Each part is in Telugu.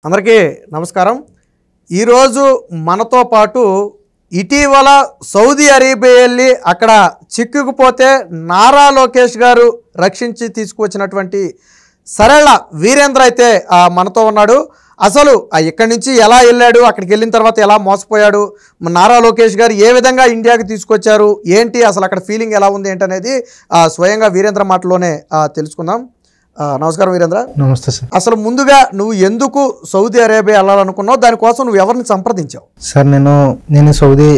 అందరికీ నమస్కారం. ఈరోజు మనతో పాటు ఇటీవల సౌదీ అరేబియా వెళ్ళి అక్కడ చిక్కుకుపోతే నారా లోకేష్ గారు రక్షించి తీసుకువచ్చినటువంటి సరళ వీరేంద్ర అయితే మనతో ఉన్నాడు. అసలు ఇక్కడి నుంచి ఎలా వెళ్ళాడు, అక్కడికి వెళ్ళిన తర్వాత ఎలా మోసపోయాడు, నారా లోకేష్ గారు ఏ విధంగా ఇండియాకి తీసుకొచ్చారు, ఏంటి అసలు అక్కడ ఫీలింగ్ ఎలా ఉంది ఏంటనేది స్వయంగా వీరేంద్ర మాటలోనే తెలుసుకుందాం. నమస్కారం వీరేంద్ర. నమస్తే సార్. అసలు ముందుగా నువ్వు ఎందుకు సౌదీ అరేబియా వెళ్ళాలనుకున్నావు, దానికోసం నువ్వు ఎవరిని సంప్రదించావు? సార్ నేను సౌదీ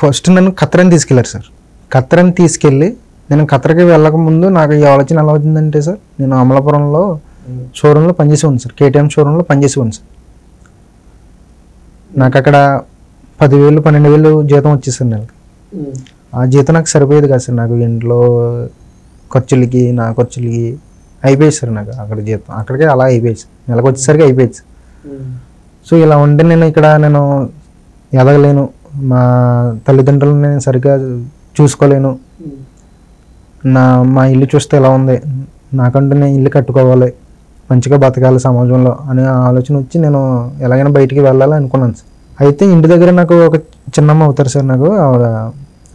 ఫస్ట్ నన్ను ఖత్తర్ని తీసుకెళ్లారు సార్. ఖత్తర్ని తీసుకెళ్ళి నేను ఖత్తర్కి వెళ్ళక ముందు నాకు ఈ ఆలోచన ఎలా అవుతుందంటే సార్, నేను అమలాపురంలో షోరూంలో పనిచేసి ఉంది సార్, కేటీఎం షోరూంలో పనిచేసి ఉంది సార్. నాకు అక్కడ 10,000 12,000 జీతం వచ్చేసారు నెలకి. ఆ జీతం నాకు సరిపోయేది కాదు సార్. నాకు ఇంట్లో ఖర్చులకి నా ఖర్చులకి అయిపోయేది సార్. నాకు అక్కడ జీతం అక్కడికే అలా అయిపోయేది సార్. నెలకు వచ్చేసరికి అయిపోయేది సార్. సో ఇలా ఉంటే నేను ఇక్కడ ఎదగలేను, మా తల్లిదండ్రులను నేను సరిగ్గా చూసుకోలేను, మా ఇల్లు చూస్తే ఎలా ఉంది, నాకంటూ నేను ఇల్లు కట్టుకోవాలి, మంచిగా బతకాలి సమాజంలో అనే ఆలోచన వచ్చి నేను ఎలాగైనా బయటికి వెళ్ళాలి అనుకున్నాను సార్. అయితే ఇంటి దగ్గర నాకు ఒక చిన్నమ్మ అవుతారు సార్, నాకు ఆవిడ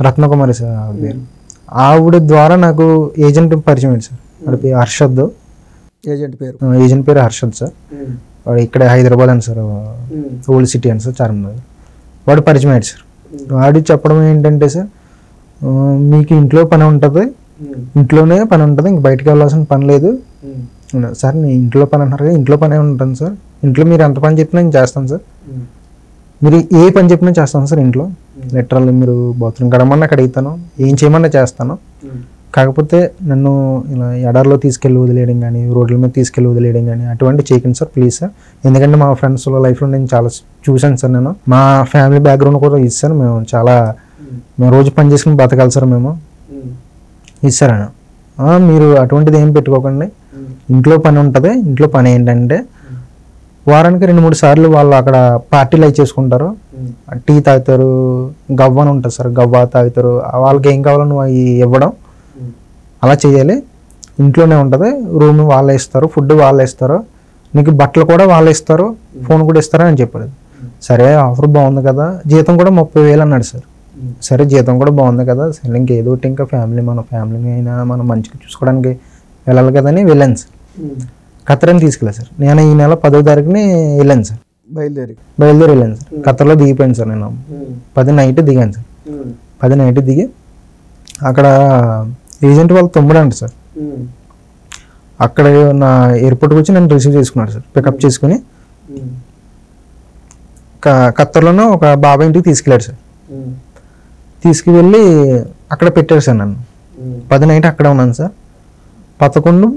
రత్నకుమారి సార్ ఆవిడ పేరు. ఆవిడ ద్వారా నాకు ఏజెంట్ పరిచయం అయింది సార్. వాడి పేరు హర్షద్. ఏజెంట్ పేరు హర్షద్ సార్. వాడు ఇక్కడ హైదరాబాద్ అని సార్, ఓల్డ్ సిటీ అని సార్, చార్మినార్. వాడు పరిచయం అయ్యాడు సార్. వాడు చెప్పడం ఏంటంటే సార్, మీకు ఇంట్లో పని ఉంటుంది, ఇంట్లోనే పని ఉంటుంది, ఇంక బయటకు వెళ్ళాల్సిన పని లేదు సార్. నేను ఇంట్లో పని అంటారు కదా, ఇంట్లో పనే ఉంటాను సార్. ఇంట్లో మీరు ఎంత పని చెప్పినా నేను చేస్తాను సార్. మీరు ఏ పని చెప్పినా చేస్తాను సార్. ఇంట్లో లిటరల్ మీరు బాత్రూమ్ కడమన్నా కడుగుతాను, ఏం చేయమన్నా చేస్తాను. కాకపోతే నన్ను ఇలా ఎడారిలో తీసుకెళ్ళి వదిలేయడం కానీ, రోడ్ల మీద తీసుకెళ్ళి వదిలేయడం కానీ అటువంటి చేయకండి సార్ ప్లీజ్ సార్. ఎందుకంటే మా ఫ్రెండ్స్ లైఫ్లో నేను చాలా చూశాను సార్. నేను మా ఫ్యామిలీ బ్యాక్గ్రౌండ్ కూడా ఇస్తాను. మేము రోజు పని చేసుకుని బతకాలి సార్. మేము ఇస్తాను. మీరు అటువంటిది ఏం పెట్టుకోకండి, ఇంట్లో పని ఉంటుంది. ఇంట్లో పని ఏంటంటే వారానికి 2-3 సార్లు వాళ్ళు అక్కడ పార్టీలు అవి చేసుకుంటారు, టీ తాగుతారు, గవ్వ అని ఉంటుంది సార్, గవ్వ తాగుతారు. వాళ్ళకి ఏం కావాలో నువ్వు అవి ఇవ్వడం అలా చేయాలి. ఇంట్లోనే ఉంటుంది, రూమ్ వాళ్ళే ఇస్తారు, ఫుడ్ వాళ్ళే ఇస్తారు, నీకు బట్టలు కూడా వాళ్ళే ఇస్తారు, ఫోన్ కూడా ఇస్తారా అని చెప్పాడు. సరే ఆఫర్ బాగుంది కదా, జీతం కూడా 30,000 అన్నాడు సార్. సరే జీతం కూడా బాగుంది కదా, సరే ఇంకేదో ఒకటి ఇంకా మన ఫ్యామిలీని అయినా మనం మంచిగా చూసుకోవడానికి వెళ్ళాలి కదా అని వెళ్ళాను సార్. ఖత్తర్ని తీసుకెళ్ళాను సార్. నేను ఈ నెల 10వ తారీఖుని వెళ్ళాను సార్. బయలుదేరి వెళ్ళాను సార్. ఖత్తర్లో దిగిపోయాను సార్. నేను 10 నైట్ దిగాను సార్. 10 నైట్ దిగి అక్కడ ఏజెంట్ వాళ్ళ తమ్ముడు అంట సార్. అక్కడ నా ఎయిర్పోర్ట్కి వచ్చి నన్ను రిసీవ్ చేసుకున్నాడు సార్. పికప్ చేసుకుని ఖత్తర్లోనే ఒక బాబాయ్ ఇంటికి తీసుకెళ్ళాడు సార్. తీసుకువెళ్ళి అక్కడ పెట్టారు సార్. నన్ను 10 నైట్ అక్కడ ఉన్నాను సార్. 11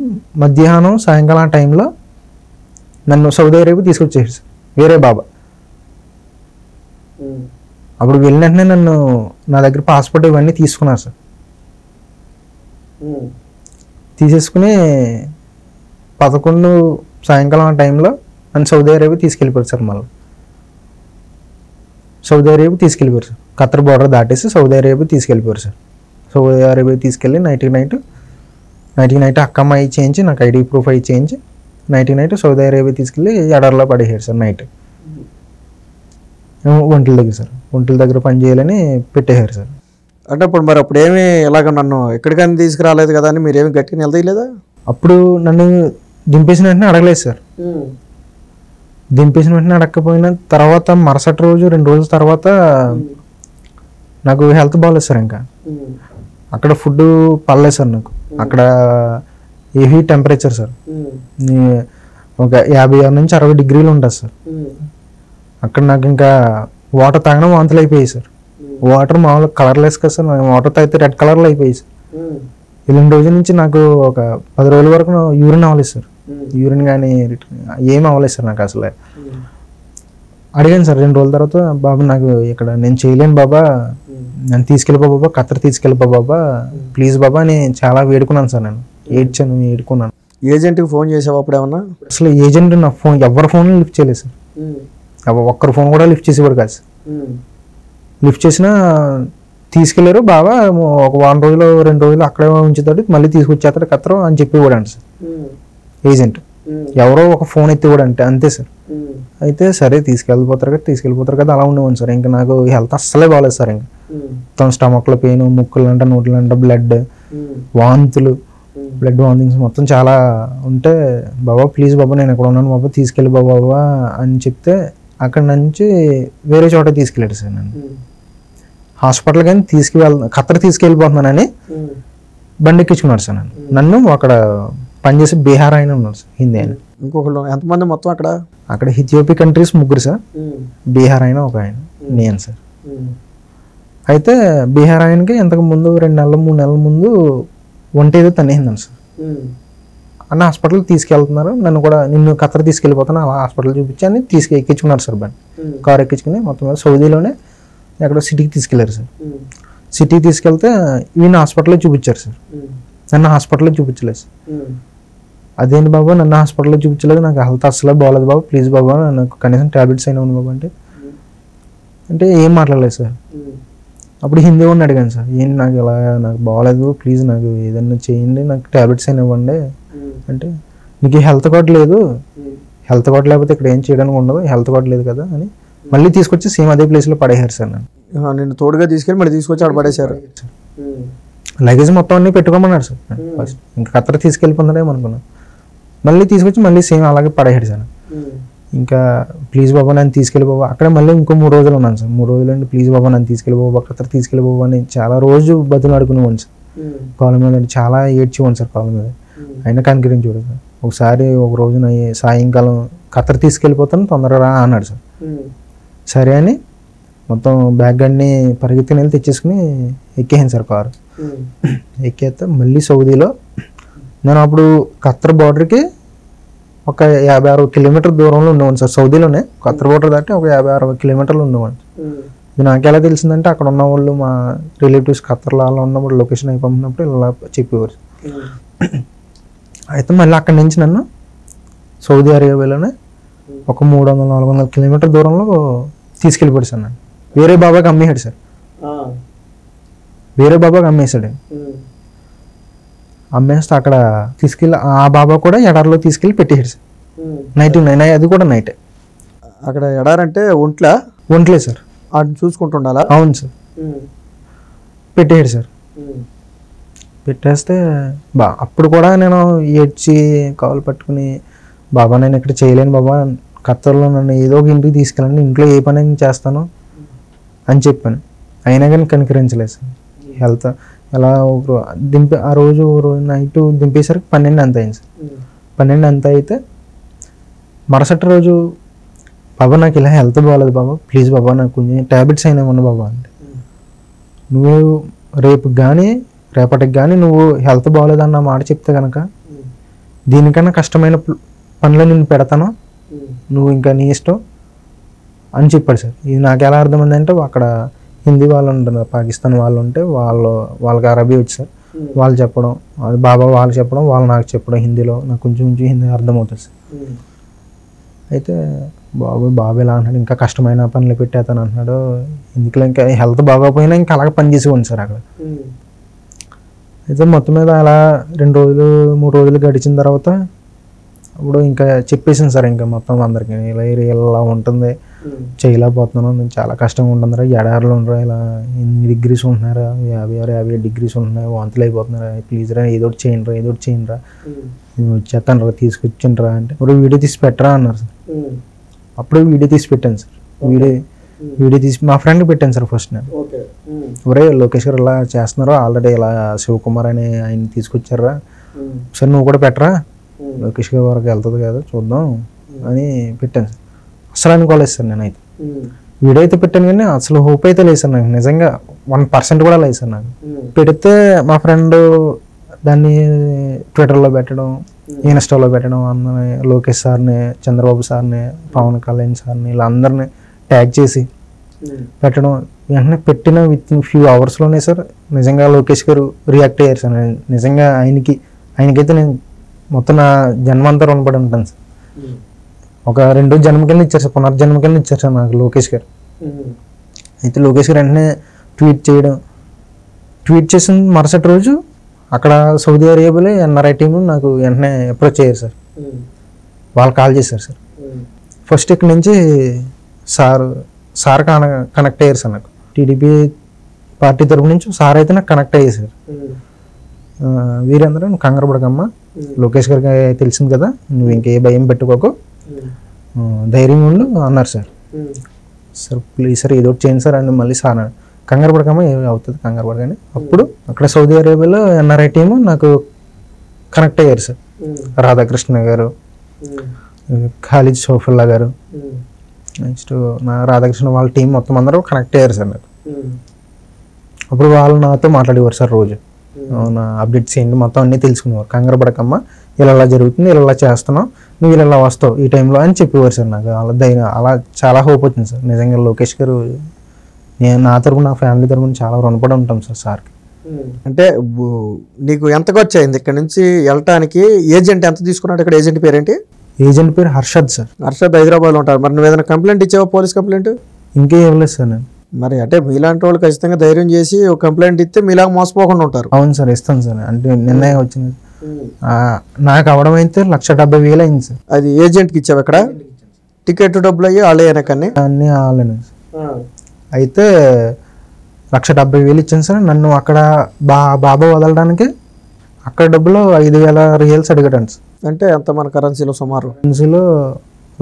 మధ్యాహ్నం సాయంకాలం ఆ టైంలో నన్ను సౌదీ అరేబియా తీసుకొచ్చేసారు సార్, వేరే బాబా. అప్పుడు వెళ్ళిన వెంటనే నన్ను నా దగ్గర పాస్పోర్ట్ ఇవన్నీ తీసుకున్నారు సార్. తీసేసుకుని 11 సాయంకాలం ఆ టైంలో నన్ను సౌదీ అరేబియా తీసుకెళ్ళిపోయారు సార్. మళ్ళీ సౌదీ అరేబియా తీసుకెళ్ళిపోయారు సార్. ఖత్తర్ బోర్డర్ దాటేసి సౌదీ అరేబియా తీసుకెళ్ళిపోయారు సార్. సౌదీ అరేబియా తీసుకెళ్ళి నైట్కి నైట్ అక్కమ్మ అయి చేయించి, నాకు ఐడి ప్రూఫ్ అయి చేయించి నైట్కి నైట్ సౌదీ అరేబియా తీసుకెళ్ళి ఎడారిలో పడేసారు సార్. నైట్ ఒంటల దగ్గర సార్, ఒంటల దగ్గర పని చేయాలని పెట్టేశారు సార్. అంటే అప్పుడు ఏమి ఇలాగ నన్ను ఎక్కడికైనా తీసుకురాలేదు కదా అని మీరేమి గట్టిగా నిలదీయలేదా? అప్పుడు నన్ను దింపేసిన వెంటనే అడగలేదు సార్. దింపేసిన వెంటనే అడగకపోయిన తర్వాత మరుసటి రోజు 2 రోజుల తర్వాత నాకు హెల్త్ బాగాలేదు సార్. ఇంకా అక్కడ ఫుడ్ పర్లేదు సార్. నాకు అక్కడ హెవీ టెంపరేచర్ సార్, ఒక 56 నుంచి 60 డిగ్రీలు ఉంటుంది సార్. అక్కడ నాకు ఇంకా వాటర్ తాగడం వాంతులు అయిపోయాయి సార్. వాటర్ మామూలుగా కలర్లెస్ కదా సార్, వాటర్ తాగితే రెడ్ కలర్లో అయిపోయాయి సార్. 2 రోజుల నుంచి నాకు ఒక 10 రోజుల వరకు యూరిన్ అవ్వలేదు సార్. యూరిన్ కానీ ఏం అవ్వలేదు సార్ నాకు అసలు. అడిగాను సార్ 2 రోజుల తర్వాత, బాబా నాకు ఇక్కడ నేను చేయలేను బాబా, నన్ను తీసుకెళ్ళిపో బాబా, ఖత్తర్ తీసుకెళ్ళిపో బాబా ప్లీజ్ బాబా అని చాలా వేడుకున్నాను సార్. నేను ఏడుకున్నాను. ఏజెంట్కి ఫోన్ చేసావు అప్పుడు ఏమన్నా? అసలు ఏజెంట్ నా ఫోన్ ఎవరి ఫోన్ లిఫ్ట్ చేయలేదు సార్. ఒక్కరి ఫోన్ కూడా లిఫ్ట్ చేసేవాడు కాదు సార్. లిఫ్ట్ చేసినా తీసుకెళ్లారు బాబా, ఒక 1 రోజులు 2 రోజులు అక్కడే ఉంచుతాడు, మళ్ళీ తీసుకొచ్చేస్తాడు ఖత్తర్ అని చెప్పేవాడు అంట సార్ ఏజెంట్. ఎవరో ఒక ఫోన్ ఎత్తి కూడా అంటే అంతే సార్. అయితే సరే తీసుకెళ్ళిపోతారు కదా అలా ఉండేవాడిని సార్. ఇంకా నాకు హెల్త్ అస్సలే బాగాలేదు సార్. ఇంకా మొత్తం స్టమక్లో పెయిన్, ముక్కులంట, నోట్లంట బ్లడ్, వాంతులు, బ్లడ్ వాంతింగ్స్ మొత్తం చాలా ఉంటే, బాబా ప్లీజ్ బాబా నేను ఎక్కడ ఉన్నాను బాబా తీసుకెళ్ళి బాబా అని చెప్తే అక్కడ నుంచి వేరే చోట తీసుకెళ్ళాడు సార్. నన్ను హాస్పిటల్ కానీ ఖత్తర్ తీసుకెళ్ళిపోతున్నానని బండి ఎక్కించుకున్నాడు సార్. నన్ను అక్కడ పనిచేసి బీహార్ ఆయన ఉన్నాడు సార్, హిందీ ఆయన. ఇంకొకళ్ళు ఎంతమంది మొత్తం అక్కడ ఇథియోపియా కంట్రీస్ 3 సార్, బీహార్ ఆయన ఒక ఆయన, నేను సార్. అయితే బీహార్ ఆయనకి ఇంతకు ముందు 2 నెలలు 3 నెలల ముందు ఒంటి ఏదో తనేసిందని సార్. అన్న హాస్పిటల్ తీసుకెళ్తున్నారు, నన్ను కూడా నిన్ను ఖత్తర్ తీసుకెళ్ళిపోతాను అలా హాస్పిటల్ చూపించి ఎక్కించుకున్నారు సార్. బండి కారు ఎక్కించుకుని మొత్తం సౌదీలోనే ఎక్కడో సిటీకి తీసుకెళ్లారు సార్. సిటీకి తీసుకెళ్తే ఈయన హాస్పిటల్లో చూపించారు సార్, నన్ను హాస్పిటల్లో చూపించలేదు సార్. అదేంటి బాబా నన్ను హాస్పిటల్లో చూపించలేదు, నాకు హెల్త్ అసలు బాగోలేదు బాబా ప్లీజ్ బాబా నాకు కనీసం ట్యాబ్లెట్స్ అయినా ఉంది బాబా అంటే ఏం మాట్లాడలేదు సార్. అప్పుడు హిందీ వాడిని అడిగాను సార్, ఏంటి నాకు బాగోలేదు ప్లీజ్ నాకు ఏదన్నా చేయండి, నాకు ట్యాబ్లెట్స్ అయినా ఇవ్వండి అంటే, నీకు హెల్త్ కార్డు లేదు, హెల్త్ కార్డు లేకపోతే ఇక్కడ ఏం చేయడానికి ఉండదు, హెల్త్ కార్డు లేదు కదా అని మళ్ళీ తీసుకొచ్చి సేమ్ అదే ప్లేస్లో పడేశారు సార్. నేను తోడుగా తీసుకెళ్ళి మళ్ళీ తీసుకొచ్చి ఆడ పడేశారు. లగేజ్ మొత్తం అన్నీ పెట్టుకోమన్నాడు సార్. ఫస్ట్ ఇంకా ఖత్తర్ తీసుకెళ్ళిపోతున్నాడేమో అనుకున్నాను, మళ్ళీ తీసుకొచ్చి మళ్ళీ సేమ్ అలాగే పడేశాడు సార్. ఇంకా ప్లీజ్ బాబా నన్ను తీసుకెళ్ళి బాబా, అక్కడ మళ్ళీ ఇంకో 3 రోజులు ఉన్నాను సార్. 3 రోజులు అంటే ప్లీజ్ బాబా నన్ను తీసుకెళ్ళి బాబా, ఖత్తర్ తీసుకెళ్ళి బాబా అని చాలా రోజు బతులు ఆడుకునేవాడిని సార్. కాళ్ళ మీద చాలా ఏడ్చేవాడిని సార్ కాళ్ళ మీద, అయినా కనికరించేవాడు సార్. ఒకసారి ఒక రోజున సాయంకాలం ఖత్తర్ తీసుకెళ్ళిపోతాను తొందరగా రా అన్నాడు సార్. సరే అని మొత్తం బ్యాగ్ అన్నీ పరిగెత్తుకుని వెళ్ళి తెచ్చేసుకుని ఎక్కేసాను సార్ కారు. ఎక్కేస్తే మళ్ళీ సౌదీలో నేను అప్పుడు ఖత్తర్ బార్డర్కి ఒక 50-60 కిలోమీటర్ దూరంలో ఉండేవాడిని సార్. సౌదీలోనే ఖత్తర్ బార్డర్ దాటి ఒక 50-60 కిలోమీటర్లు ఉండేవాడిని. ఇది నాకు ఎలా తెలిసిందంటే అక్కడ ఉన్న వాళ్ళు మా రిలేటివ్స్ ఖత్తర్లో అలా ఉన్నప్పుడు లొకేషన్ అయి పంపినప్పుడు ఇలా చెప్పేవారు. అయితే మళ్ళీ అక్కడి నుంచి నన్ను సౌదీ అరేబియాలోనే ఒక 300-400 కిలోమీటర్ దూరంలో తీసుకెళ్ళిపోయాడు సార్. నన్ను వేరే బాబాకి అమ్మేశాడు సార్. వేరే బాబాకి అమ్మేశాడు. అమ్మేస్తే అక్కడ తీసుకెళ్ళి ఆ బాబా కూడా ఎడారిలో తీసుకెళ్ళి పెట్టేశాడు సార్. నైట్ అది కూడా నైటే. అక్కడ ఎడారంటే ఒంట్లే సార్, అది చూసుకుంటుండాలా? అవును సార్. పెట్టేశాడు సార్. పెట్టేస్తే అప్పుడు కూడా నేను ఏడ్చి కాలు పట్టుకుని, బాబా నేను ఇక్కడ చేయలేను బాబా, ఖత్తర్లో నన్ను ఏదో ఒక ఇంటికి తీసుకెళ్ళండి, ఇంట్లో ఏ పని చేస్తాను అని చెప్పాను. అయినా కానీ కనికరించలేదు సార్. హెల్త్ ఎలా ఆ రోజు నైట్ దింపేసరికి 12 అంత అయింది సార్. 12 అంత అయితే మరుసటి రోజు బాబా నాకు ఇలా హెల్త్ బాగాలేదు బాబా ప్లీజ్ బాబా నాకు కొంచెం ట్యాబ్లెట్స్ అయినా ఇవ్వండి బాబా అంటే, నువ్వు రేపటికి కానీ నువ్వు హెల్త్ బాగాలేదన్న మాట చెప్తే కనుక దీనికన్నా కష్టమైన పనులు నేను పెడతాను, నువ్వు ఇంకా నీ ఇష్టం అని చెప్పాడు సార్. ఇది నాకు ఎలా అర్థమైందంటే అక్కడ హిందీ వాళ్ళు ఉంటారు, పాకిస్తాన్ వాళ్ళు ఉంటే వాళ్ళకి అరబీ వచ్చి సార్, వాళ్ళు చెప్పడం, అది బాబా వాళ్ళు చెప్పడం, వాళ్ళు నాకు చెప్పడం హిందీలో, నాకు కొంచెం హిందీ అర్థమవుతుంది సార్. అయితే బాబు ఎలా అంటున్నాడు, ఇంకా కష్టమైన పనులు పెట్టేస్తాను అంటున్నాడు, ఎందుకు ఇంకా హెల్త్ బాగోపోయినా ఇంకా అలాగే పని చేసేవాడిని సార్ అక్కడ. అయితే మొత్తం మీద అలా 2 రోజులు 3 రోజులు గడిచిన తర్వాత అప్పుడు ఇంకా చెప్పేసాను సార్ ఇంకా మొత్తం అందరికీ, ఇలా ఉంటుంది చేయలేకపోతున్నాను, నేను చాలా కష్టంగా ఉంటుందిరా, ఎడారిలో ఉండరా, ఇలా 8 డిగ్రీస్ ఉంటున్నారా, 56-57 డిగ్రీస్ ఉంటున్నాయి, వాంతులు అయిపోతున్నారా, ప్లీజ్ రా ఏదో ఒకటి చేయండి రా నేను వచ్చేస్తాను రా తీసుకొచ్చాను రా అంటే, ఇప్పుడు వీడియో తీసి పెట్టరా అన్నారు సార్. అప్పుడు వీడియో తీసి పెట్టాను సార్. వీడియో తీసి మా ఫ్రెండ్కి పెట్టాను సార్ ఫస్ట్. నేను ఒరే లోకేష్ గారు ఇలా చేస్తున్నారు, ఆల్రెడీ ఇలా శివకుమార్ అని ఆయన తీసుకొచ్చారా, సార్ నువ్వు కూడా పెట్టరా, లోకేష్ గారి వరకు వెళ్తుంది కదా చూద్దాం అని పెట్టాను సార్. అసలు అనుకోలేదు సార్ నేనైతే. వీడియో అయితే పెట్టాను కానీ అసలు హోప్ అయితే లేదు సార్ నాకు, నిజంగా 1% కూడా లేదు సార్ నాకు. పెడితే మా ఫ్రెండ్ దాన్ని ట్విట్టర్లో పెట్టడం, ఇన్స్టాలో పెట్టడం, అందరిని లోకేష్ సార్ని, చంద్రబాబు సార్ని, పవన్ కళ్యాణ్ సార్ని ఇలా అందరిని ట్యాగ్ చేసి పెట్టడం, వెంటనే పెట్టిన విత్ ఫ్యూ అవర్స్లోనే సార్ నిజంగా లోకేష్ గారు రియాక్ట్ అయ్యారు సార్. నిజంగా ఆయనకైతే నేను మొత్తం నా జన్మంతా రుణపడి ఉంటాను సార్. ఒక 2 జన్మ కింద ఇచ్చారు సార్, పునర్జన్మ కింద ఇచ్చారు సార్ నాకు లోకేష్ గారు. అయితే లోకేష్ గారు వెంటనే ట్వీట్ చేసిన మరుసటి రోజు అక్కడ సౌదీ అరేబియాలో NRI టీం నాకు వెంటనే అప్రోచ్ అయ్యారు సార్. వాళ్ళు కాల్ చేశారు సార్. ఫస్ట్ ఇక్కడ నుంచి సార్ కనెక్ట్ అయ్యారు సార్. నాకు టీడీపీ పార్టీ తరపు నుంచి సార్ అయితే నాకు కనెక్ట్ అయ్యారు సార్. వీరేంద్ర నువ్వు కంగారు పడకమ్మా, లోకేష్ గారికి తెలిసింది కదా, నువ్వు ఇంకే భయం పెట్టుకోకు, ధైర్యం ఉండు అన్నారు సార్. సార్ ప్లీజ్ సార్ ఏదో ఒకటి చేయండి సార్ అని మళ్ళీ సార్ కంగారు పడకమ్మా ఏమి అవుతుంది కంగారు పడగానే. అప్పుడు అక్కడ సౌదీ అరేబియాలో ఎన్ఆర్ఐ టీము నాకు కనెక్ట్ అయ్యారు సార్. రాధాకృష్ణ గారు, ఖాళీద్ షోఫుల్లా గారు, నెక్స్ట్ నా రాధాకృష్ణ వాళ్ళ టీం మొత్తం అందరూ కనెక్ట్ అయ్యారు సార్ నాకు. అప్పుడు వాళ్ళు నాతో మాట్లాడేవారు సార్ రోజు, నా అప్డేట్స్ ఏంటి మొత్తం అన్నీ తెలుసుకునేవారు. కంగారు పడకమ్మా ఇలా జరుగుతుంది, ఇలా చేస్తున్నావు, నువ్వు ఇలా వస్తావు ఈ టైంలో అని చెప్పేవారు సార్. నాకు అలా ధైర్యం, అలా చాలా హోప్ వచ్చింది సార్. నిజంగా లోకేష్ గారు నేను నా తరపున నా ఫ్యామిలీ తరపున చాలా రుణపడి ఉంటాం సార్ సార్కి. అంటే నీకు ఎంత ఖర్చు అయింది ఇక్కడ నుంచి వెళ్ళటానికి? ఏజెంట్ ఎంత తీసుకున్నాడు? ఇక్కడ ఏజెంట్ పేరేంటి? ఏజెంట్ పేరు హర్షద్ సార్. హర్షద్ హైదరాబాద్లో ఉంటారు. మరి నువ్వు ఏదైనా కంప్లైంట్ ఇచ్చావా? పోలీస్ కంప్లైంట్ ఇంకే ఇవ్వలేదు సార్ నేను. మరి అంటే మీలాంటి వాళ్ళు ఖచ్చితంగా ధైర్యం చేసి ఒక కంప్లైంట్ ఇస్తే మీలాగా మోసపోకుండా ఉంటారు. అవును సార్, ఇస్తాను సార్. అంటే నిన్నే వచ్చింది నాకు అవడం అయితే 1,70,000 అయింది సార్. అది ఏజెంట్కి ఇచ్చావు? ఇక్కడ టికెట్ డబ్బులు అయ్యి వాళ్ళే వెనకన్నీ అన్నీ వాళ్ళనే. అయితే 1,70,000 ఇచ్చాను సార్. నన్ను అక్కడ బాబా వదలడానికి అక్కడ డబ్బులు 5,000 రియల్స్ అడిగాడు సార్. అంటే ఎంత మన కరెన్సీలో సుమారు? కరెన్సీలో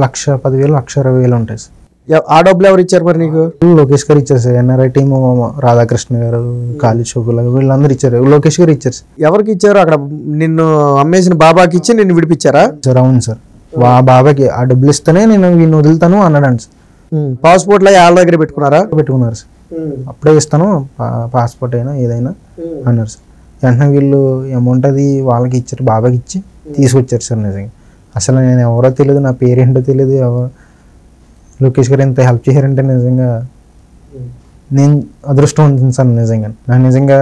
1,10,000 1,20,000 ఉంటాయి సార్. ఆ డబ్బులు ఎవరు ఇచ్చారు మరి నీకు? లోకేష్ గారు ఇచ్చారు సార్. ఎన్ఆర్ఐ టీము రాధాకృష్ణ గారు, ఖాళీద్ షోఫుల్లా గారు వీళ్ళందరూ ఇచ్చారు. లోకేష్ గారు ఇచ్చారు సార్. ఎవరికి ఇచ్చారు? అక్కడ నిన్ను అమ్మేసిన బాబాకి ఇచ్చి నిన్ను విడిపించారా సార్? అవును సార్. బాబాకి ఆ డబ్బులు ఇస్తేనే నేను వీడిని వదులుతాను అన్నాడు సార్. పాస్పోర్ట్లో వాళ్ళ దగ్గర పెట్టుకున్నారు సార్. అప్పుడే ఇస్తాను పాస్పోర్ట్ అయినా ఏదైనా అన్నారు సార్. వెంటనే వీళ్ళు అమౌంట్ అది వాళ్ళకి ఇచ్చారు, బాబాకి ఇచ్చి తీసుకొచ్చారు సార్. నిజంగా అసలు నేను ఎవరో తెలియదు, నా పేరేంటో తెలియదు. లోకేష్ గారు ఎంత హెల్ప్ చేశారంటే నిజంగా నేను అదృష్టం ఉంటుంది సార్. నిజంగా నాకు నిజంగా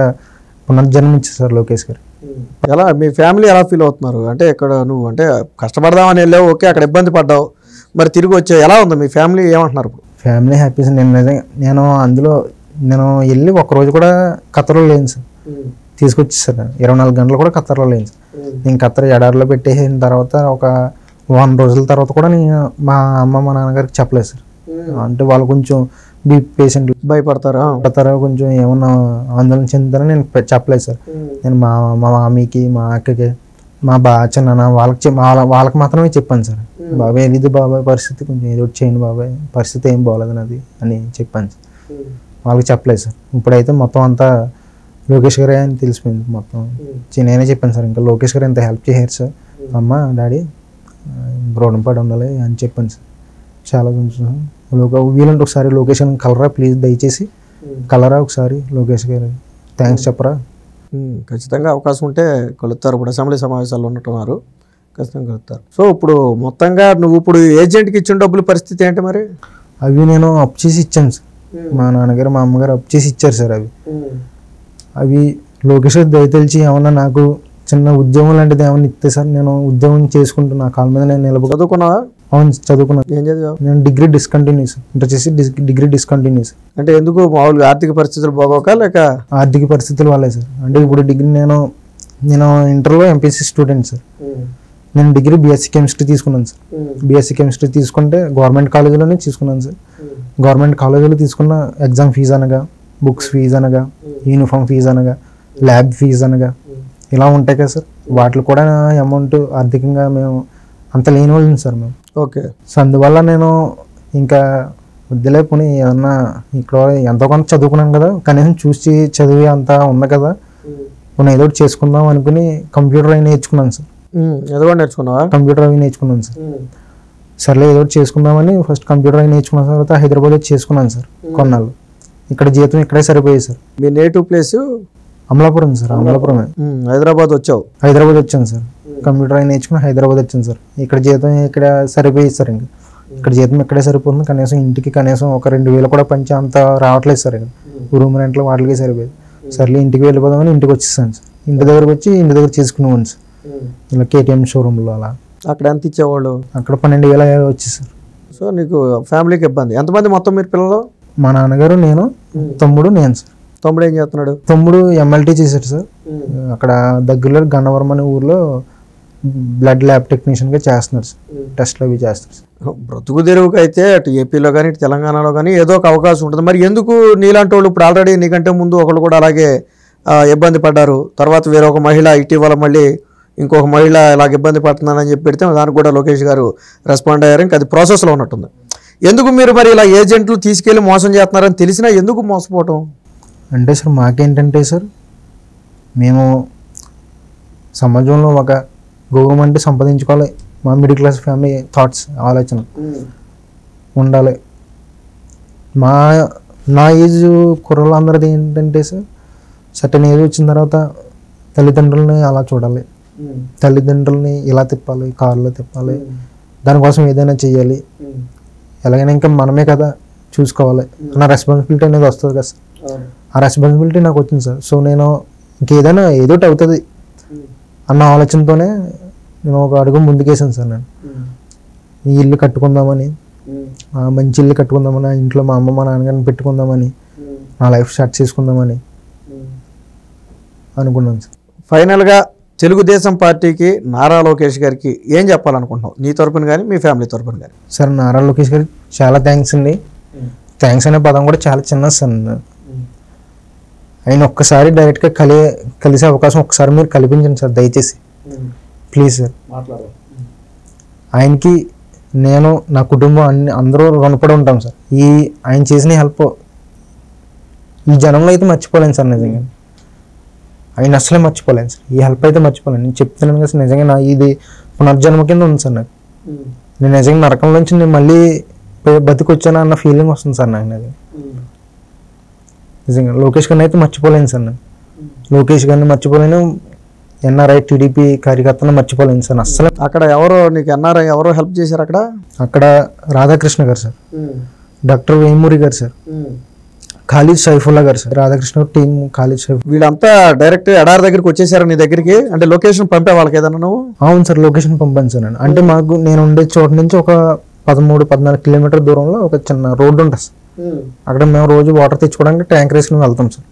పునర్జన్మ ఇచ్చారు సార్ లోకేష్ గారు. ఎలా మీ ఫ్యామిలీ ఎలా ఫీల్ అవుతున్నారు? అంటే ఇక్కడ నువ్వు అంటే కష్టపడదామని వెళ్ళావు, ఓకే, అక్కడ ఇబ్బంది పడ్డావు, మరి తిరిగి వచ్చావు, ఎలా ఉంది మీ ఫ్యామిలీ ఏమంటున్నారు? Family happy sir. నేను నిజంగా నేను వెళ్ళి ఒక్కరోజు కూడా ఖతర్లో లేను సార్. తీసుకొచ్చేసారు 24 గంటలు కూడా ఖతర్లో లేను సార్. నేను ఖతర్ ఎడారిలో పెట్టేసిన తర్వాత ఒక 1 రోజుల తర్వాత కూడా నేను మా అమ్మ మా నాన్నగారికి చెప్పలేదు సార్. అంటే వాళ్ళు కొంచెం బీపీ పేషెంట్లు భయపడతారు, కొంచెం ఏమన్నా ఆందోళన చెందుతారని నేను చెప్పలేదు సార్. నేను మా మామీకి, మా అక్కకి, మా చిన్న వాళ్ళకి మాత్రమే చెప్పాను సార్. బాబాయ్ ఇది బాబాయ్ పరిస్థితి, కొంచెం ఏదో చేయండి బాబాయ్, పరిస్థితి ఏం బాగోలేదు నాది అని చెప్పాను సార్. వాళ్ళకి చెప్పలేదు సార్. ఇప్పుడైతే మొత్తం అంతా లోకేష్ గారే అని తెలిసిపోయింది మొత్తం. నేనే చెప్పాను సార్, ఇంకా లోకేష్ గారు ఎంత హెల్ప్ చేశారు సార్, అమ్మ డాడీ రుణపడి ఉండాలి అని చెప్పాను సార్. చాలా కొంచెం వీలంటే ఒకసారి లోకేష్ గారిని కలరా ప్లీజ్, దయచేసి కలరా ఒకసారి లోకేష్ గారు, థ్యాంక్స్ చెప్పరా. ఖచ్చితంగా అవకాశం ఉంటే కలుస్తారు. ఇప్పుడు అసెంబ్లీ సమావేశాల్లో ఉన్నట్టున్నారు, ఖచ్చితంగా కలుస్తారు. సో ఇప్పుడు మొత్తంగా నువ్వు ఇప్పుడు ఏజెంట్కి ఇచ్చిన డబ్బుల పరిస్థితి ఏంటి మరి? అవి నేను అప్పు చేసి ఇచ్చాను సార్. మా నాన్నగారు మా అమ్మగారు అప్పు చేసి ఇచ్చారు సార్. అవి లోకేష్ గారు దయతలిచి ఏమన్నా నాకు చిన్న ఉద్యోగం లాంటిది ఏమన్నా ఇస్తే సార్, నేను ఉద్యోగం చేసుకుంటూ నా కాళ్ళ మీద నేను చదువుకున్నావా? అవును చదువుకున్నాను. ఏం చదివావు? నేను డిగ్రీ డిస్కంటిన్యూ సార్. ఇంటర్ చేసి డిగ్రీ డిస్కంటిన్యూ సార్. అంటే ఎందుకు? మామూలుగా ఆర్థిక పరిస్థితులు బాగోక లేక? ఆర్థిక పరిస్థితుల వల్లే సార్. అంటే ఇప్పుడు డిగ్రీ నేను ఇంటర్లో ఎంపీసీ స్టూడెంట్ సార్. నేను డిగ్రీ బీఎస్సీ కెమిస్ట్రీ తీసుకున్నాను సార్. బీఎస్సీ కెమిస్ట్రీ తీసుకుంటే గవర్నమెంట్ కాలేజీలోనే తీసుకున్నాను సార్. గవర్నమెంట్ కాలేజీలో తీసుకున్న ఎగ్జామ్ ఫీజు అనగా, బుక్స్ ఫీజు అనగా, యూనిఫామ్ ఫీజు అనగా, ల్యాబ్ ఫీజు అనగా ఇలా ఉంటాయి కదా సార్. వాటిలో కూడా అమౌంట్ ఆర్థికంగా మేము అంత లేని వాళ్ళం సార్ మేము. ఓకే. సో అందువల్ల నేను ఇంకా వద్దులే పోనీ ఏదన్నా ఇక్కడ ఎంతో కొంత చదువుకున్నాను కదా, కనీసం చూసి చదివి అంతా ఉంది కదా, పోనీ ఏదో ఒకటి చేసుకుందాం అనుకుని కంప్యూటర్ అవి నేర్చుకున్నాను సార్. ఏదో నేర్చుకున్నావా? కంప్యూటర్ అవి నేర్చుకున్నాను సార్. సర్లే ఏదో ఒకటి చేసుకుందామని ఫస్ట్ కంప్యూటర్ అవి నేర్చుకున్న తర్వాత హైదరాబాద్ వచ్చి చేసుకున్నాను సార్ కొన్నాళ్ళు. ఇక్కడ జీతం ఇక్కడే సరిపోయాయి సార్. మీ నేటివ్ ప్లేస్ అమలాపురం సార్. అమలాపురమే. హైదరాబాద్ వచ్చావు? హైదరాబాద్ వచ్చాను సార్. కంప్యూటర్ అయి నేర్చుకుని హైదరాబాద్ వచ్చాను సార్. ఇక్కడ జీతం ఇక్కడ సరిపోయింది సార్. ఇంకా ఇక్కడ జీతం ఇక్కడే సరిపోతుంది. కనీసం ఇంటికి కనీసం ఒక 2,000 కూడా పంచి అంత రావట్లేదు సార్. ఇక్కడ రూమ్ రెంట్లో వాటికి సరిపోయింది. సర్లే ఇంటికి వెళ్ళిపోదామని ఇంటికి వచ్చేసాను సార్. ఇంటి దగ్గరకు వచ్చి ఇంటి దగ్గర చేసుకునేవాడిని సార్. ఇలా కేటీఎం షోరూంలో అలా. అక్కడ ఎంత ఇచ్చేవాళ్ళు? అక్కడ 12,000 వచ్చి సార్. సో నీకు ఫ్యామిలీకి ఇబ్బంది. ఎంతమంది మొత్తం మీరు పిల్లలు? మా నాన్నగారు, నేను, తమ్ముడు, నేను సార్. తమ్ముడు ఏం చేస్తున్నాడు? తమ్ముడు MLT చేశాడు సార్. అక్కడ దగ్గరలో గన్నవరం అనే ఊర్లో బ్లడ్ ల్యాబ్ టెక్నీషియన్గా చేస్తున్నారు సార్, టెస్ట్లు అవి చేస్తారు సార్. బ్రతుకు తెరువుకి అయితే అటు ఏపీలో కానీ ఇటు తెలంగాణలో కానీ ఏదో ఒక అవకాశం ఉంటుంది. మరి ఎందుకు నీలాంటి వాళ్ళు ఇప్పుడు ఆల్రెడీ నీకంటే ముందు ఒకళ్ళు కూడా అలాగే ఇబ్బంది పడ్డారు, తర్వాత వేరే ఒక మహిళ ఇటీవల మళ్ళీ ఇంకొక మహిళ ఇలాగ ఇబ్బంది పడుతుందని చెప్పి పెడితే దానికి కూడా లోకేష్ గారు రెస్పాండ్ అయ్యారు. ఇంకా అది ప్రాసెస్లో ఉన్నట్టుంది. ఎందుకు మీరు మరి ఇలా ఏజెంట్లు తీసుకెళ్ళి మోసం చేస్తున్నారని తెలిసినా ఎందుకు మోసపోవటం? అంటే సార్ మాకేంటంటే సార్, మేము సమాజంలో ఒక గౌరవం సంపాదించుకోవాలి, మా మిడిల్ క్లాస్ ఫ్యామిలీ థాట్స్ ఆలోచన ఉండాలి. నా ఏజ్ కుర్రలందరిది ఏంటంటే సార్, సర్టన్ ఏజ్ వచ్చిన తర్వాత తల్లిదండ్రులని అలా చూడాలి, తల్లిదండ్రులని ఇలా తిప్పాలి, కారులో తిప్పాలి, దానికోసం ఏదైనా చెయ్యాలి, ఎలాగైనా ఇంకా మనమే కదా చూసుకోవాలి నా రెస్పాన్సిబిలిటీ అనేది వస్తుంది కదా సార్. ఆ రెస్పాన్సిబిలిటీ నాకు వచ్చింది సార్. సో నేను ఇంకేదైనా ఏదోటి అవుతుంది అన్న ఆలోచనతోనే నేను ఒక అడుగు ముందుకేసాను సార్. నేను ఈ ఇల్లు కట్టుకుందామని, మంచి ఇల్లు కట్టుకుందామని, ఆ ఇంట్లో మా అమ్మ మా నాన్నగారిని పెట్టుకుందామని, నా లైఫ్ స్టార్ట్ చేసుకుందామని అనుకున్నాను సార్. ఫైనల్గా తెలుగుదేశం పార్టీకి నారా లోకేష్ గారికి ఏం చెప్పాలనుకుంటున్నావు, నీ తరపున కానీ మీ ఫ్యామిలీ తరపున కానీ? సార్ నారా లోకేష్ గారికి చాలా థ్యాంక్స్ అండి. థ్యాంక్స్ అనే పదం కూడా చాలా చిన్నది సార్. ఆయన ఒక్కసారి డైరెక్ట్గా కలిసే అవకాశం ఒక్కసారి మీరు కల్పించండి సార్ దయచేసి, ప్లీజ్ సార్. ఆయనకి నేను, నా కుటుంబం అందరూ రుణపడి ఉంటాం సార్. ఆయన చేసిన హెల్ప్ ఈ జనంలో అయితే మర్చిపోలేను సార్. నిజంగా ఆయన అసలే మర్చిపోలేను సార్. ఈ హెల్ప్ అయితే మర్చిపోలేను. నేను చెప్తున్నాను కదా సార్, నిజంగా ఇది పునర్జన్మ కింద ఉంది సార్ నాకు. నేను నిజంగా నరకం నుంచి నేను మళ్ళీ బతికొచ్చాను అన్న ఫీలింగ్ వస్తుంది సార్ నాకు. నిజంగా లోకేష్ గారిని అయితే మర్చిపోలేను సార్. నేను లోకేష్ గారిని మర్చిపోలేను, ఎన్ఆర్ఐ టీడీపీ కార్యకర్తను మర్చిపోలేను సార్ అసలు. అక్కడ ఎవరో నీకు ఎన్ఆర్ఐ ఎవరో హెల్ప్ చేశారు? అక్కడ రాధాకృష్ణ గారు సార్, డాక్టర్ వేమూరి గారు సార్, ఖాళీ సైఫుల్లా గారు సార్, రాధాకృష్ణ టీం ఖాళీ సైఫ్, వీళ్ళంతా డైరెక్ట్ ఎడారి దగ్గరికి వచ్చేసారు నీ దగ్గరికి? అంటే లొకేషన్ పంపే వాళ్ళకి ఏదన్నా నువ్వు? అవును సార్, లొకేషన్ పంపాను సార్ నేను. అంటే మాకు నేను ఉండే చోట నుంచి ఒక 13-14 కిలోమీటర్ దూరంలో ఒక చిన్న రోడ్డు ఉంటుంది సార్. అక్కడ మేము రోజు వాటర్ తెచ్చుకోవడానికి ట్యాంకర్ వేసుకుని వెళ్తాం సార్.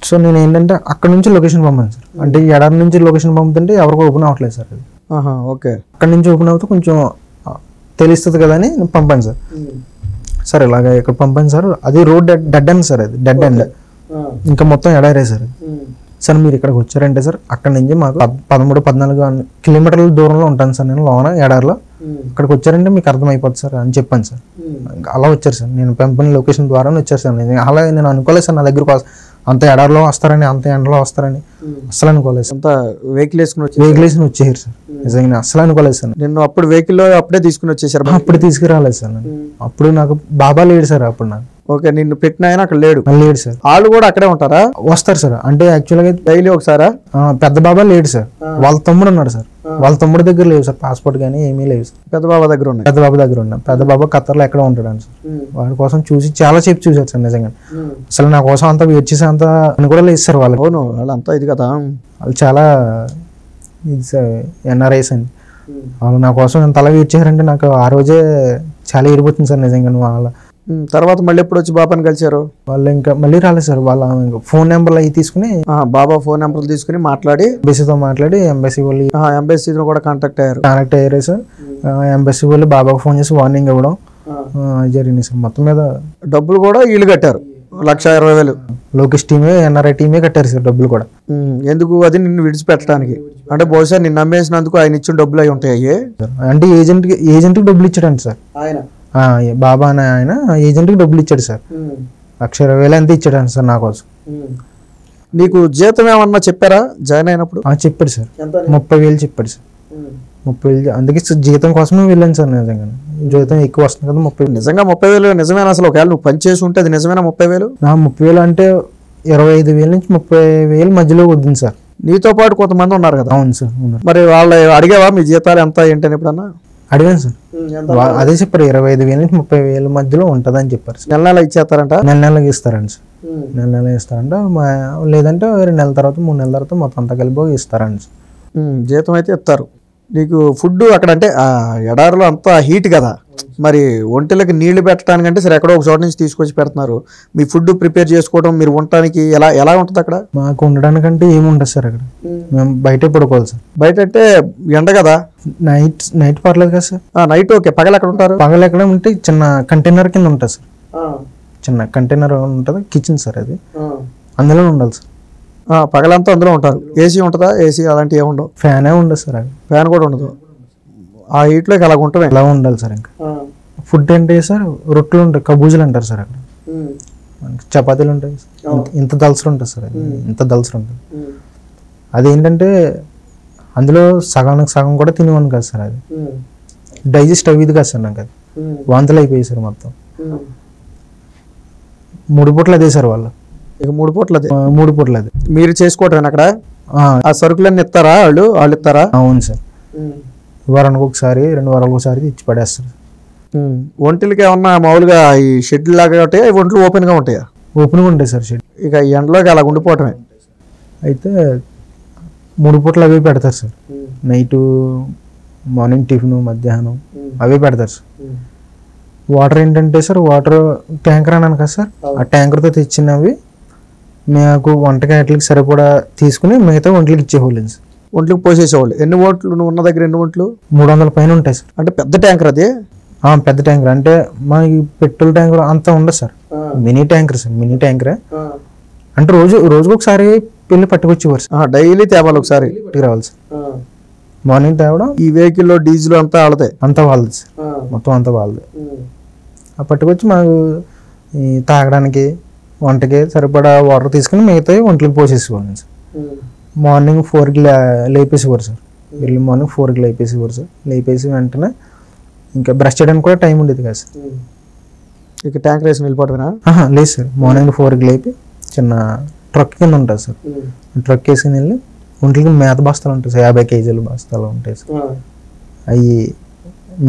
సో నేను ఏంటంటే అక్కడ నుంచి లొకేషన్ పంపాను సార్. అంటే ఎడారి నుంచి లొకేషన్ పంపుతుంటే ఎవరికి ఓపెన్ అవ్వట్లేదు సార్ అది. ఓకే, అక్కడ నుంచి ఓపెన్ అవుతే కొంచెం తెలుస్తుంది కదా అని నేను పంపాను సార్. సార్ ఇలాగ ఇక్కడ పంపాను సార్, అది రోడ్ డెడ్ ఎండ్ సార్, అది డెడ్ ఎండ్, ఇంకా మొత్తం ఎడారే సార్. సార్ మీరు ఇక్కడికి వచ్చారంటే సార్, అక్కడ నుంచి మాకు 13-14 కిలోమీటర్ల దూరంలో ఉంటాను సార్ నేను లోన ఎడారిలో. అక్కడికి వచ్చారంటే మీకు అర్థమైపోతుంది సార్ అని చెప్పాను సార్. అలా వచ్చారు సార్, నేను పంపిన లొకేషన్ ద్వారా వచ్చారు సార్. అలా నేను అనుకోలేదు సార్ నా దగ్గరకు అంత ఎడారిలో వస్తారని, అంత ఎండలో వస్తారని అసలు అనుకోలేదు సార్. అంత వెహికల్ వేసుకుని వచ్చేసారు సార్. నిజంగా అసలు అనుకోలేదు సార్. నిన్ను అప్పుడు వెహికల్లో అప్పుడే తీసుకుని వచ్చేసారు? అప్పుడు తీసుకురాలేదు సార్. అప్పుడు నాకు బాబా లేడు సార్ అప్పుడు నాకు. ఓకే, నిన్ను పెట్టిన ఆయన అక్కడ లేడు? లేడు సార్. వాళ్ళు కూడా అక్కడే ఉంటారా? వస్తారు సార్. అంటే యాక్చువల్గా డైలీ ఒకసారా? పెద్ద బాబా లేడు సార్, వాళ్ళ తమ్ముడు ఉన్నాడు సార్. వాళ్ళ తమ్ముడి దగ్గర లేవు సార్ పాస్పోర్ట్ కానీ ఏమీ లేవు సార్. పెద్ద బాబా దగ్గర ఉన్నాయి? పెద్ద బాబా దగ్గర ఉన్నా. పెద్ద బాబా ఖత్తర్లో ఎక్కడ ఉంటాడు సార్. వాడి కోసం చాలా సేపు చూసారు సార్. నిజంగా అసలు నా కోసం అంతా వెయిట్ చేసే అంత అని కూడా లేదు సార్ వాళ్ళు. అవును, వాళ్ళంతా ఇది కదా, వాళ్ళు చాలా ఇది సార్ ఎన్ఆర్ఐస్ అండి. వాళ్ళు నా కోసం ఎంత అలా వెయిట్ చేశారంటే నాకు ఆ రోజే చాలా ఏడిపోతుంది సార్ నిజంగా. వాళ్ళ తర్వాత మళ్ళీ ఎప్పుడు వచ్చి బాబాని కలిసారు? వాళ్ళు ఇంకా మళ్ళీ రాలేదు సార్. వాళ్ళ ఫోన్ నెంబర్లు అవి తీసుకుని, బాబా ఫోన్ నెంబర్లు తీసుకుని మాట్లాడి ఎంబసీతో మాట్లాడి, ఎంబసీ వాళ్ళు ఎంబసీతో కూడా కాంటాక్ట్ అయ్యారు సార్. ఎంబసీ వాళ్ళు బాబాకు ఫోన్ చేసి వార్నింగ్ ఇవ్వడం జరిగింది సార్. మొత్తం మీద డబ్బులు కూడా వీళ్ళు కట్టారు 1,20,000. లోకేష్ టీమే, ఎన్ఆర్ఐ టీమే కట్టారు సార్ డబ్బులు కూడా. ఎందుకు? అది నిన్ను విడిచిపెట్టడానికి? అంటే బహుశా నిన్ను నమ్మేసినందుకు ఆయన ఇచ్చిన డబ్బులు అవి ఉంటాయి. అంటే ఏజెంట్కి డబ్బులు ఇచ్చాడండి సార్ ఆయన. బాబా అనే ఆయన ఏజెంట్కి డబ్బులు ఇచ్చాడు సార్. 1,20,000 ఎంత ఇచ్చాడు సార్ నా కోసం. నీకు జీతం ఏమన్నా చెప్పారా జాయిన్ అయినప్పుడు? చెప్పాడు సార్, 30,000 చెప్పాడు సార్. 30,000 అందుకే జీతం కోసమే వెళ్ళాను సార్. నిజంగా జీతం ఎక్కువ వస్తుంది కదా 30,000. నిజంగా 30,000 నిజమేనా? అసలు ఒకవేళ నువ్వు పని చేసి ఉంటే అది నిజమేనా 30,000? 30,000 అంటే 25,000 నుంచి 30,000 మధ్యలో వద్దు సార్. నీతో పాటు కొంతమంది ఉన్నారు కదా? అవును సార్. మరి వాళ్ళు అడిగావా మీ జీతాలు ఎంత ఏంటని ఎప్పుడన్నా? అడిగాను సార్. అదే చెప్పారు 25,000 నుంచి 30,000 మధ్యలో ఉంటుందని చెప్పారు. నెల ఇచ్చేస్తారంట? నెలకి ఇస్తారండి సార్. నెల ఇస్తారంట. లేదంటే 2 నెలల తర్వాత 3 నెలల తర్వాత మొత్తం అంతా కలిపి ఇస్తారండి సార్. జీతం అయితే ఇస్తారు. నీకు ఫుడ్ అక్కడ అంటే ఎడారిలో అంతా హీట్ కదా, మరి ఒంటెలకి నీళ్లు పెట్టడానికంటే సరే ఎక్కడో ఒక చోట నుంచి తీసుకొచ్చి పెడుతున్నారు. మీ ఫుడ్ ప్రిపేర్ చేసుకోవడం, మీరు ఉండటానికి ఎలా ఉంటుంది అక్కడ? మాకు ఉండడానికంటే ఏముండదు సార్ అక్కడ, మేము బయటే పడుకోవాలి సార్. బయట అంటే ఎండ కదా. నైట్ పర్లేదు కదా సార్. Night okay. పగలు ఎక్కడ ఉంటారు? పగలు ఎక్కడ ఉంటే చిన్న కంటైనర్ కింద ఉంటుంది సార్. చిన్న కంటైనర్ ఉంటుంది, కిచెన్ సార్ అది, అందులో ఉండాలి సార్. పగలంతా అందులో ఉంటారు. ఏసీ ఉంటుందా? ఏసీ అలాంటివి ఏముండవు. ఫ్యానే ఉండదు సార్. అది ఫ్యాన్ కూడా ఉండదు. ఆ హీట్లోకి అలా ఉంటుంది. ఎలా ఉండాలి సార్. ఇంకా ఫుడ్ అంటే సార్ రొట్టెలు ఉంటాయి, కబూజులు అంటారు సార్ అక్కడ. చపాతీలు ఉంటాయి, ఇంత దల్సరు ఉంటుంది సార్. ఇంత దల్సరు ఉంటుంది. అదేంటంటే అందులో సగానికి సగం కూడా తినేవాను కదా సార్. అది డైజెస్ట్ అయ్యేది కదా సార్ నాకు. అది వాంతులు అయిపోయాయి సార్ మొత్తం. 3 పూటలు అదే సార్ వాళ్ళు. ఇక 3 పూటలు అదే. 3 పూటలు అదే. మీరు చేసుకోవటం అక్కడ ఆ సరుకులన్నీ ఇస్తారా? వాళ్ళు ఇస్తారా? అవును సార్. వారానికి ఒకసారి 2 వారాలకు ఒకసారి ఇచ్చి పడేస్తారు. ఒంటిలకి ఏమన్నా మామూలుగా ఈ షెడ్యూల్ లాగా ఉంటాయా? ఒంట్లు ఓపెన్గా ఉంటాయా? ఓపెన్గా ఉంటాయి సార్ షెడ్. ఇక ఎండలోకి అలా ఉండిపోవటమే. అయితే 3 పూటలు అవే పెడతారు సార్. నైటు, మార్నింగ్ టిఫిన్, మధ్యాహ్నం అవే పెడతారు సార్. వాటర్ ఏంటంటే సార్, వాటర్ ట్యాంకర్ అన్నాను కదా సార్, ఆ ట్యాంకర్తో తెచ్చినవి మాకు వంటకి వాటికి సరిపడా తీసుకుని మిగతా ఒంట్లకి ఇచ్చేవాళ్ళు సార్. ఒంట్లకి పోసేసేవాళ్ళు. ఎన్ని ఓట్లు నువ్వు ఉన్న దగ్గర? ఎన్ని ఓట్లు? 300 పైన ఉంటాయి సార్. అంటే పెద్ద ట్యాంకర్ అది? పెద్ద ట్యాంకర్. అంటే మా ఈ పెట్రోల్ ట్యాంకర్ అంతా ఉండదు sir, mini tanker sir. Mini ట్యాంకరే అంటే రోజుకు ఒకసారి వెళ్ళి పట్టుకొచ్చేవారు సార్. డైలీ తేవాలి ఒకసారి రావాలి సార్. మార్నింగ్ తేవడం. ఈ వెహికల్లో డీజిల్ అంతా వాళ్ళదే? అంతా వాళ్ళది సార్, మొత్తం అంతా వాళ్ళది. ఆ పట్టుకొచ్చి మాకు ఈ తాగడానికి, వంటకి సరిపడా వాటర్ తీసుకుని మిగతా ఒంట్లకి పోసేసేవాళ్ళు సార్. మార్నింగ్ 4కి లేపేసేవారు సార్. వెళ్ళి మార్నింగ్ 4కి లేపేసేవారు సార్. లేపేసి వెంటనే ఇంకా బ్రష్ చేయడానికి కూడా టైం ఉండేది కదా సార్. ఇక ట్యాంకర్ వేసి వెళ్ళిపోవటమేనా? లేదు సార్. మార్నింగ్ 4కి లేపి చిన్న ట్రక్ కింద ఉంటుంది సార్. ట్రక్ వేసుకుని వెళ్ళి ఒంట్లకి మేత బస్తాలు ఉంటాయి సార్. 50 కేజీల బస్తాలు ఉంటాయి సార్. అవి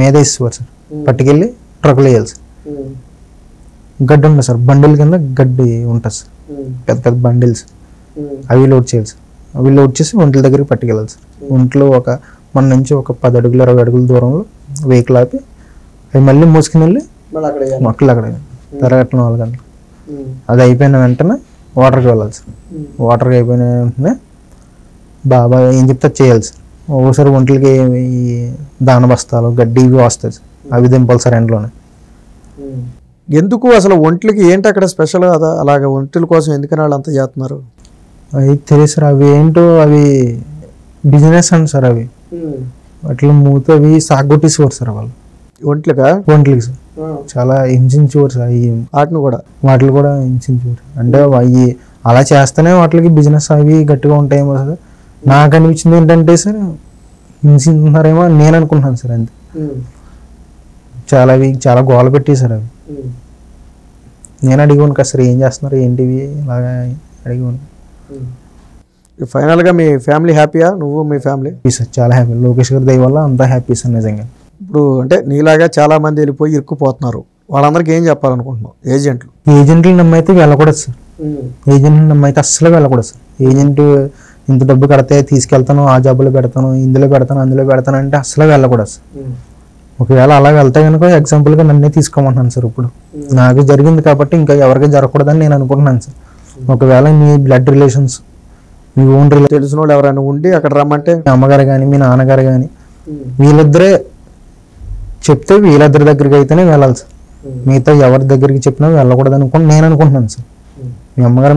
మీద వేసేవారు సార్. పట్టుకెళ్ళి ట్రక్లో వేయాలి సార్. గడ్డి ఉంటుంది సార్, బండిల్ కింద గడ్డి ఉంటుంది సార్, పెద్ద పెద్ద బండిల్స్. అవి లోడ్ చేయాలి సార్. అవి లోడ్ చేసి ఒంట్ల దగ్గరికి పట్టుకెళ్ళాలి సార్. ఒంట్లో మన నుంచి ఒక 10 అడుగులు 20 అడుగుల దూరంలో వెహికల్ ఆపి అవి మళ్ళీ మోసుకుని వెళ్ళి మొక్కలు అక్కడ తెరగట్ల 4 గంటలు. అది అయిపోయిన వెంటనే వాటర్కి వెళ్ళాలి సార్. వాటర్కి అయిపోయిన వెంటనే బాగా ఏం చెప్తే చేయాలి సార్. ఒకసారి ఒంట్లకి ఈ దాన బస్తాలు, గడ్డి ఇవి వస్తాయి సార్. అవి దింపాలి సార్ ఎండలోనే. ఎందుకు అసలు ఒంట్లకి ఏంటి అక్కడ స్పెషల్ కదా? అలాగే ఒంట్ల కోసం ఎందుకని వాళ్ళు అంతా చేస్తున్నారు? అవి తెలియదు సార్. అవి ఏంటో అవి బిజినెస్ అండి సార్. అవి వాటిలో మూత అవి సాగొట్టేసేవారు సార్ వాళ్ళు. ఒంట్లకి సార్ చాలా హింసించేవారు సార్. వాటిని కూడా హింసించేవారు. అంటే అవి అలా చేస్తేనే వాటికి బిజినెస్ అవి గట్టిగా ఉంటాయేమో సార్. నాకు అనిపించింది ఏంటంటే సార్, హింసిస్తున్నారేమో నేను అనుకుంటున్నాను సార్. అంతే. చాలా గోల పెట్టేశారు అవి. నేను అడిగాను కదా సార్, ఏం చేస్తున్నారు ఏంటివి ఇలాగా అడిగాను. ఫైనల్గా మీ ఫ్యామిలీ హ్యాపీయా? నువ్వు మీ ఫ్యామిలీ? సార్ చాలా హ్యాపీ. లోకేష్ గారి దయ వల్ల అంతా హ్యాపీ సార్ నిజంగా. ఇప్పుడు అంటే నీలాగా చాలా మంది వెళ్ళిపోయి ఇరుక్కుపోతున్నారు, వాళ్ళందరికీ ఏం చెప్పాలనుకుంటున్నావు? ఏజెంట్లు నమ్మైతే వెళ్ళకూడదు సార్. ఏజెంట్లు నమ్మైతే అస్సలు వెళ్ళకూడదు సార్. ఏజెంట్ ఇంత డబ్బు కడితే తీసుకెళ్తాను, ఆ జాబులో పెడతాను, ఇందులో పెడతాను, అందులో పెడతాను అంటే అస్సలు వెళ్ళకూడదు సార్. ఒకవేళ అలా వెళ్తే కనుక ఎగ్జాంపుల్గా నన్నే తీసుకోమంటున్నాను సార్. ఇప్పుడు నాకు జరిగింది కాబట్టి ఇంకా ఎవరికి జరగకూడదని నేను అనుకుంటున్నాను సార్. ఒకవేళ మీ బ్లడ్ రిలేషన్స్, మీ ఓన్ తెలిసిన వాళ్ళు ఎవరైనా ఉండి అక్కడ రమ్మంటే, మీ అమ్మగారు కానీ మీ నాన్నగారు కానీ వీళ్ళిద్దరే చెప్తే వీళ్ళిద్దరి దగ్గరికి అయితేనే వెళ్ళాలి సార్. మిగతా ఎవరి దగ్గరికి చెప్పినా వెళ్ళకూడదు నేను అనుకుంటున్నాను సార్. మీ అమ్మగారు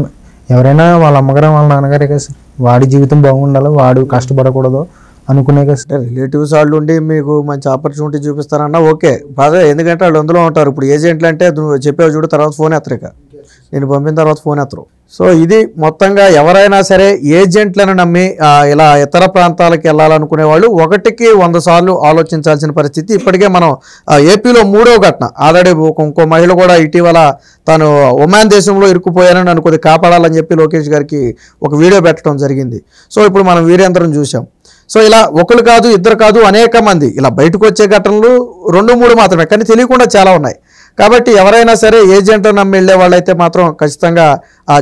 ఎవరైనా వాళ్ళ అమ్మగారు వాళ్ళ నాన్నగారే కదా సార్. వాడి జీవితం బాగుండాలి, వాడు కష్టపడకూడదు అనుకునే కదా సార్. రిలేటివ్స్ వాళ్ళు ఉండి మీకు మంచి ఆపర్చునిటీ చూపిస్తారన్నా ఓకే బాగా, ఎందుకంటే వాళ్ళు అందులో ఉంటారు. ఇప్పుడు ఏజెంట్లు అంటే నువ్వు చెప్పావు చూడు, తర్వాత ఫోన్ ఎత్తరు, ఇక నేను పంపిన తర్వాత ఫోన్ ఎత్తరు. సో ఇది మొత్తంగా ఎవరైనా సరే ఏజెంట్లను నమ్మి ఇలా ఇతర ప్రాంతాలకు వెళ్ళాలనుకునే వాళ్ళు 1కి 100 సార్లు ఆలోచించాల్సిన పరిస్థితి. ఇప్పటికే మనం ఏపీలో 3వ ఘటన ఆల్రెడీ ఇంకో మహిళ కూడా ఇటీవల తాను ఒమాన్ దేశంలో ఇరుక్కుపోయానని అనుకోది కాపాడాలని చెప్పి లోకేష్ గారికి ఒక వీడియో పెట్టడం జరిగింది. సో ఇప్పుడు మనం వీరేంద్రం చూసాం. సో ఇలా ఒకరు కాదు, ఇద్దరు కాదు, అనేక మంది ఇలా బయటకు వచ్చే ఘటనలు 2-3 మాత్రమే, కానీ తెలియకుండా చాలా ఉన్నాయి. కాబట్టి ఎవరైనా సరే ఏజెంట్ నమ్మి వెళ్ళే వాళ్ళైతే మాత్రం ఖచ్చితంగా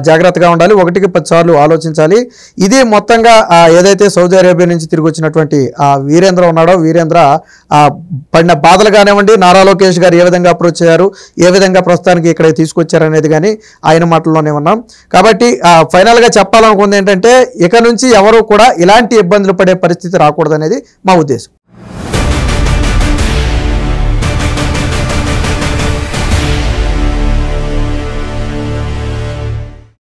జాగ్రత్తగా ఉండాలి, 1కి 10 సార్లు ఆలోచించాలి. ఇది మొత్తంగా ఏదైతే సౌదీ అరేబియా నుంచి తిరిగి వచ్చినటువంటి వీరేంద్ర ఉన్నాడో, వీరేంద్ర పడిన బాధలు కానివ్వండి, నారా లోకేష్ గారు ఏ విధంగా అప్రోచ్ అయ్యారు, ఏ విధంగా ప్రస్తుతానికి ఇక్కడ తీసుకొచ్చారనేది కానీ ఆయన మాటల్లోనే ఉన్నాం. కాబట్టి ఫైనల్గా చెప్పాలనుకుంది ఏంటంటే, ఇక నుంచి ఎవరు కూడా ఇలాంటి ఇబ్బందులు పడే పరిస్థితి రాకూడదనేది మా ఉద్దేశం.